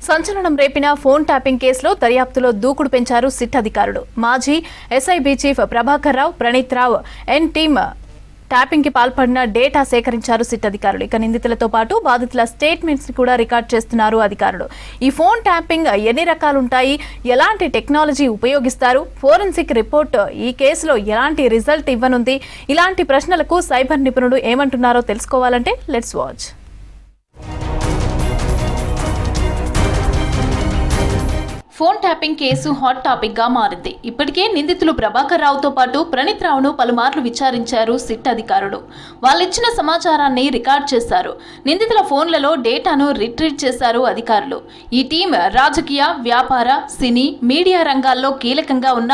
సంచలనం రేపిన phone tapping కేసులో దర్యాప్తులో దూకుడు పెంచారు సిట్ అధికారులు. మాజీ ఎస్ఐబి చీఫ్ ప్రభాకర్ రావు, ప్రణీత్ రావు ఎన్ టీమ్ ట్యాపింగ్ కి పాల్పడిన డేటా సేకరించారు సిట్ అధికారులు. ఇక నిందితులతో పాటు బాధితుల స్టేట్మెంట్స్ ని కూడా రికార్డ్ చేస్తున్నారు అధికారులు. ఈ ఫోన్ ట్యాపింగ్ ఎన్ని రకాలుంటాయి, ఎలాంటి టెక్నాలజీ ఉపయోగిస్తారు, ఫోరెన్సిక్ రిపోర్ట్ ఈ కేసులో ఎలాంటి రిజల్ట్ ఇవ్వనుంది, ఇలాంటి ప్రశ్నలకు సైబర్ నిపుణుడు ఏమంటున్నారో తెలుసుకోవాలంటే let's watch. Phone tapping case hot topic గా మారింది. ఇప్పటికే నిందితులు ప్రభాకర్ రావుతో పాటు ప్రణీత్ రావును పలుమార్లు విచారించారు సిట్ అధికారులు. వాళ్ళిచ్చిన సమాచారాన్ని రికార్డ్ చేశారు. నిందితుల ఫోన్లలో డేటాను రిట్రీవ్ చేశారు అధికారులు. ఈ టీం రాజకీయ, వ్యాపార, సినీ, మీడియా రంగాల్లో కీలకంగా ఉన్న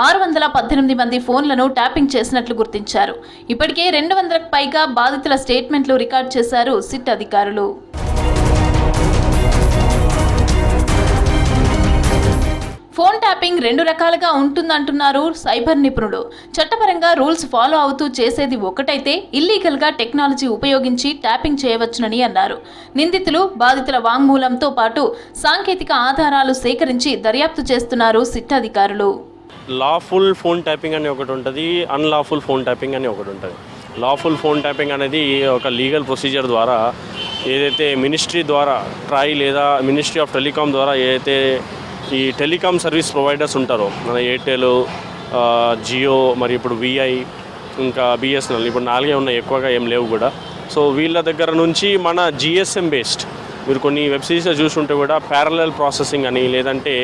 618 మంది ఫోన్లను ట్యాపింగ్ చేసినట్లు గుర్తించారు. ఇప్పటికే 200కు పైగా బాధితుల స్టేట్మెంట్లు రికార్డ్ చేశారు సిట్ అధికారులు. ఫోన్ ట్యాపింగ్ 2 రకాలుగా ఉంటుందంటున్నారు సైబర్ నిపుణుడు. చట్టపరంగా రూల్స్ ఫాలో అవుతూ చేసేది ఒకటైతే, ఇల్లీగల్గా టెక్నాలజీ ఉపయోగించి ట్యాపింగ్ చేయవచ్చునని అన్నారు. నిందితులు, బాధితుల వాంగ్మూలంతో పాటు సాంకేతిక ఆధారాలు సేకరించి దర్యాప్తు చేస్తున్నారు సిట్ అధికారులు. లాఫుల్ ఫోన్ ట్యాపింగ్ అని ఒకటి ఉంటుంది, అన్లాఫుల్ ఫోన్ ట్యాపింగ్ అని ఒకటి ఉంటుంది. లాఫుల్ ఫోన్ ట్యాపింగ్ అనేది ఒక లీగల్ ప్రొసీజర్ ద్వారా, ఏదైతే మినిస్ట్రీ ద్వారా, ట్రై లేదా మినిస్ట్రీ ఆఫ్ టెలికాం ద్వారా ఏదైతే ఈ టెలికాం సర్వీస్ ప్రొవైడర్స్ ఉంటారో, మన ఎయిర్టెల్, జియో, మరి ఇప్పుడు విఐ, ఇంకా బిఎస్ఎన్ఎల్, ఇప్పుడు 4 ఉన్నాయి, ఎక్కువగా ఏం లేవు కూడా. సో వీళ్ళ దగ్గర నుంచి మన జిఎస్ఎం బేస్డ్, మీరు కొన్ని వెబ్ సిరీస్లో చూసుంటే కూడా ప్యారలల్ ప్రాసెసింగ్ అని, లేదంటే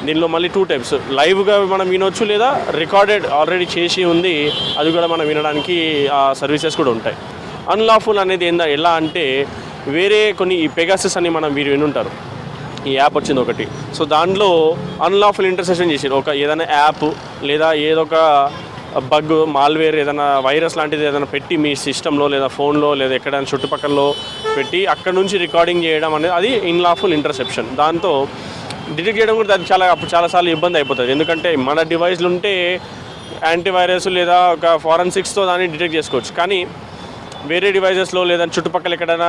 దీనిలో మళ్ళీ 2 టైప్స్, లైవ్గా మనం వినొచ్చు, లేదా రికార్డెడ్ ఆల్రెడీ చేసి ఉంది అది కూడా మనం వినడానికి ఆ సర్వీసెస్ కూడా ఉంటాయి. అన్లాఫుల్ అనేది ఎలా అంటే, వేరే కొన్ని ఈ పెగాసస్ అని మనం మీరు వినుంటారు, ఈ యాప్ వచ్చింది ఒకటి. సో దాంట్లో అన్లాఫుల్ ఇంటర్సెప్షన్ చేసారు. ఏదైనా యాప్ లేదా ఏదో ఒక బగ్, మాల్వేర్, ఏదైనా వైరస్ లాంటిది ఏదైనా పెట్టి మీ సిస్టంలో లేదా ఫోన్లో లేదా ఎక్కడైనా చుట్టుపక్కల పెట్టి అక్కడ నుంచి రికార్డింగ్ చేయడం అనేది అది అన్లాఫుల్ ఇంటర్సెప్షన్. దాంతో డిటెక్ట్ చేయడం కూడా అది చాలాసార్లు ఇబ్బంది అయిపోతుంది. ఎందుకంటే మన డివైస్లు ఉంటే యాంటీవైరస్ లేదా ఒక ఫారెన్సిక్స్తో దాన్ని డిటెక్ట్ చేసుకోవచ్చు. కానీ వేరే డివైజెస్లో లేదా చుట్టుపక్కల ఎక్కడైనా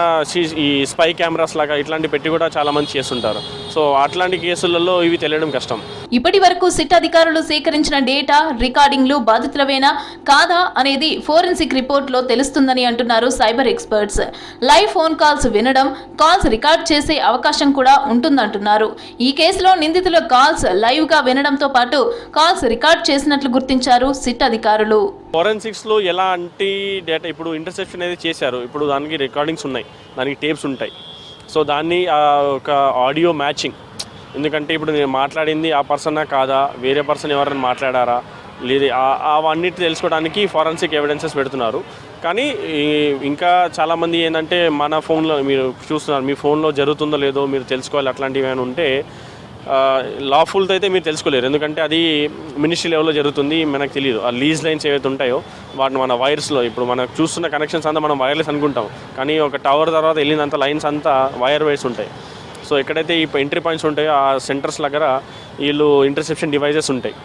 ఈ స్పై కెమెరాస్ లాగా ఇట్లాంటి పెట్టి కూడా చాలా మంది చేస్తుంటారు. సో అట్లాంటి కేసులలో ఇవి తెలియడం కష్టం. ఇప్పటి వరకు సిట్ అధికారులు సేకరించిన డేటా, రికార్డింగ్లు బాధితులవేనా కాదా అనేది ఫోరెన్సిక్ రిపోర్ట్లో తెలుస్తుందని అంటున్నారు cyber experts. Live phone calls వినడం, కాల్స్ రికార్డ్ చేసే అవకాశం కూడా ఉంటుందంటున్నారు. ఈ కేసులో నిందితుల కాల్స్ లైవ్గా వినడంతో పాటు కాల్స్ రికార్డ్ చేసినట్లు గుర్తించారు సిట్ అధికారులు. ఫోరెన్సిక్స్లో ఎలాంటి డేటా ఇప్పుడు ఇంటర్సెప్షన్ అనేది చేశారు, ఇప్పుడు దానికి రికార్డింగ్స్ ఉన్నాయి, దానికి టేప్స్ ఉంటాయి. సో దాన్ని ఒక ఆడియో మ్యాచింగ్, ఎందుకంటే ఇప్పుడు నేను మాట్లాడింది ఆ పర్సనా కాదా, వేరే పర్సన్ ఎవరైనా మాట్లాడారా లేదు, అవన్నిటి తెలుసుకోవడానికి ఫారెన్సిక్ ఎవిడెన్సెస్ పెడుతున్నారు. కానీ ఇంకా చాలామంది ఏంటంటే, మన ఫోన్లో మీరు చూస్తున్నారు, మీ ఫోన్లో జరుగుతుందో లేదో మీరు తెలుసుకోవాలి. అట్లాంటివి ఏమైనా ఉంటే లాఫుల్తో అయితే మీరు తెలుసుకోలేరు, ఎందుకంటే అది మినిస్ట్రీ లెవెల్లో జరుగుతుంది, మనకు తెలియదు. ఆ లీజ్ లైన్స్ ఏవైతే ఉంటాయో వాటిని మన వైర్స్లో, ఇప్పుడు మనం చూస్తున్న కనెక్షన్స్ అంతా మనం వైర్లెస్ అనుకుంటాం, కానీ ఒక టవర్ తర్వాత వెళ్ళినంత లైన్స్ అంతా వైర్ వైర్స్ ఉంటాయి. సో ఎక్కడైతే ఈ ఎంట్రీ పాయింట్స్ ఉంటాయో ఆ సెంటర్స్ దగ్గర వీళ్ళు ఇంటర్సెప్షన్ డివైజెస్ ఉంటాయి,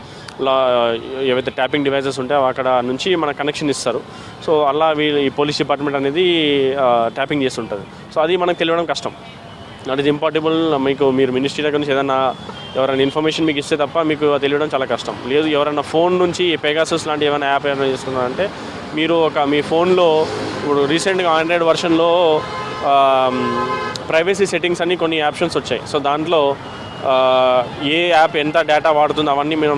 ఏవైతే ట్యాపింగ్ డివైజెస్ ఉంటాయో అక్కడ నుంచి మన కనెక్షన్ ఇస్తారు. సో అలా వీళ్ళు ఈ పోలీస్ డిపార్ట్మెంట్ అనేది ట్యాపింగ్ చేస్తుంటుంది. సో అది మనకు తెలియడం కష్టం, దట్ ఈస్ ఇంపార్టబుల్. మీరు మినిస్ట్రీ దగ్గర నుంచి ఏదైనా ఎవరైనా ఇన్ఫర్మేషన్ మీకు ఇస్తే తప్ప మీకు తెలియడం చాలా కష్టం. లేదు ఎవరైనా ఫోన్ నుంచి పెగాసస్ లాంటి ఏమైనా యాప్ ఏమైనా చేస్తున్నారంటే, మీరు మీ ఫోన్లో ఇప్పుడు రీసెంట్గా ఆండ్రాయిడ్ వర్షన్లో ప్రైవసీ సెట్టింగ్స్ అని కొన్ని ఆప్షన్స్ వచ్చాయి. సో దాంట్లో ఏ యాప్ ఎంత డేటా వాడుతుంది అవన్నీ మీరు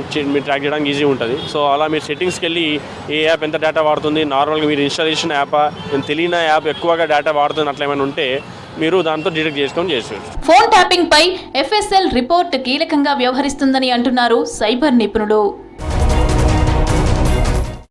ట్రాక్ చేయడానికి ఈజీ ఉంటుంది. సో అలా మీరు సెట్టింగ్స్కి వెళ్ళి ఏ యాప్ ఎంత డేటా వాడుతుంది, నార్మల్గా మీరు ఇన్స్టాల్ చేసిన యాపా, తెలియని యాప్ ఎక్కువగా డేటా వాడుతుంది, అట్లా ఏమైనా ఉంటే మీరు దాంతో డిటెక్ట్ చేసుకొని చేసుకోవచ్చు. ఫోన్ ట్యాపింగ్ పై FSL రిపోర్ట్ కీలకంగా వ్యవహరిస్తుందని అంటున్నారు సైబర్ నిపుణులు.